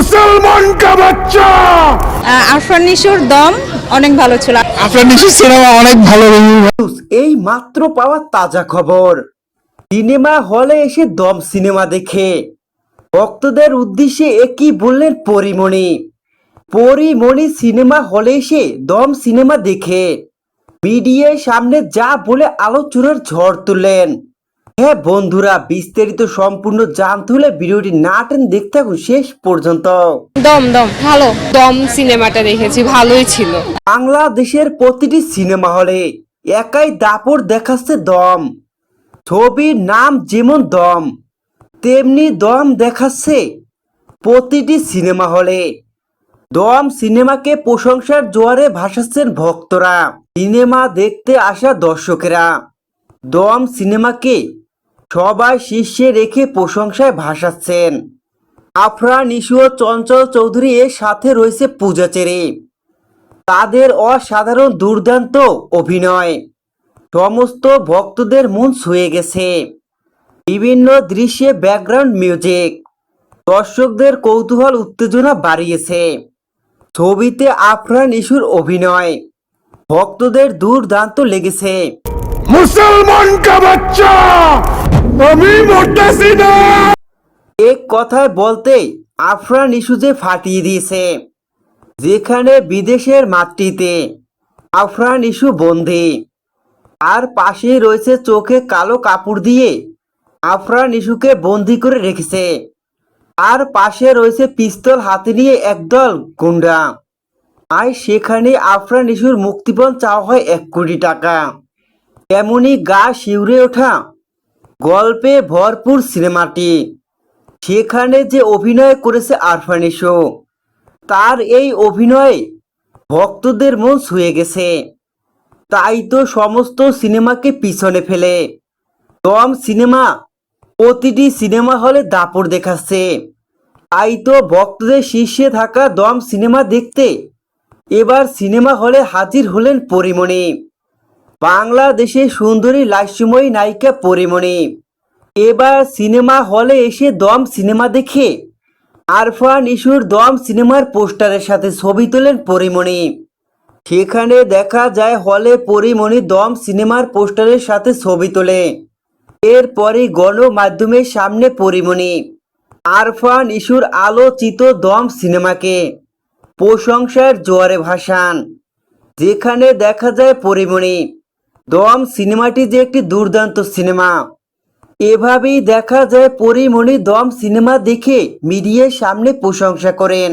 মুসলমান কা বাচ্চা। আরফান নিশোর দম অনেক ভালো ছিল। আরফান নিশোর সিনেমা অনেক ভালো। এই মাত্র পাওয়া তাজা খবর, সিনেমা হলে এসে দম সিনেমা দেখে ভক্তদের উদ্দেশ্যে একই বললেন পরীমণি। পরীমণি সিনেমা হলে এসে দম সিনেমা দেখে মিডিয়ার সামনে যা বলে আলোচনার ঝড় তুললেন। হ্যাঁ বন্ধুরা, বিস্তারিত সম্পূর্ণ জানতে হলে ভিডিওটি না টেনে দেখতে থাকুন শেষ পর্যন্ত। দম দম ভালো, দম সিনেমাটা দেখেছি, ভালোই ছিল। বাংলাদেশের প্রতিটি সিনেমা হলে একাই দাপট দেখাচ্ছে দম। ছবির নাম যেমন দম, তেমনি দম দেখাচ্ছে প্রতিটি সিনেমা হলে। দম সিনেমাকে প্রশংসার জোয়ারে ভাসাচ্ছেন ভক্তরা, সিনেমা দেখতে আসা দর্শকেরা। দম সিনেমাকে সবাই শীর্ষে রেখে প্রশংসায় ভাসাচ্ছেন। আফরান নিশো ও চঞ্চল চৌধুরী এর সাথে রয়েছে পূজা চেরি। তাদের অসাধারণ দুর্দান্ত অভিনয় সমস্ত ভক্তদের মন ছুঁয়ে গেছে। বিভিন্ন দৃশ্যে ব্যাকগ্রাউন্ড মিউজিক দর্শকদের কৌতূহল উত্তেজনা বাড়িয়েছে। ছবিতে আফরান নিশোর অভিনয় ভক্তদের দুর্দান্ত লেগেছে। মুসলমান কা বাচ্চা, আমি মরতেছি না। এক কথায় বলতে আফরান নিশো যে ফাটিয়ে দিয়েছে। যেখানে বিদেশের মাটিতে আফরান নিশো বন্দী, আর পাশেই রয়েছে চোখে কালো কাপড় দিয়ে আফরান নিশোকে বন্দি করে রেখেছে। আর পাশে রয়েছে পিস্তল হাতে নিয়ে একদল গুন্ডা। আর সেখানে আফরান নিশোর মুক্তিপণ চাওয়া হয় 1 কোটি টাকা। এমনই গা শিউরে ওঠা গল্পে ভরপুর সিনেমাটি। সেখানে যে অভিনয় করেছে আরফান নিশো, তার এই অভিনয়ে ভক্তদের মন ছুঁয়ে গেছে। তাই তো সমস্ত সিনেমাকে পিছনে ফেলে দম সিনেমা প্রতিটি সিনেমা হলে দাপট দেখাচ্ছে। তাই তো ভক্তদের শীর্ষে থাকা দম সিনেমা দেখতে এবার সিনেমা হলে হাজির হলেন পরীমণি। বাংলাদেশের সুন্দরী লাস্যময়ী নায়িকা পরীমণি এবার সিনেমা হলে এসে দম সিনেমা দেখে আরফান নিশোর দম সিনেমার পোস্টারের সাথে ছবি তোলেন পরীমণি। সেখানে দেখা যায় হলে পরীমণি দম সিনেমার পোস্টারের সাথে ছবি তোলে। এরপরই গণমাধ্যমের সামনে পরীমণি আরফান নিশোর আলোচিত দম সিনেমাকে প্রশংসার জোয়ারে ভাসান। যেখানে দেখা যায় পরীমণি দম সিনেমাটি যে একটি দুর্দান্ত সিনেমা। এভাবেই দেখা যায় পরীমণি দম সিনেমা দেখে মিডিয়ার সামনে প্রশংসা করেন।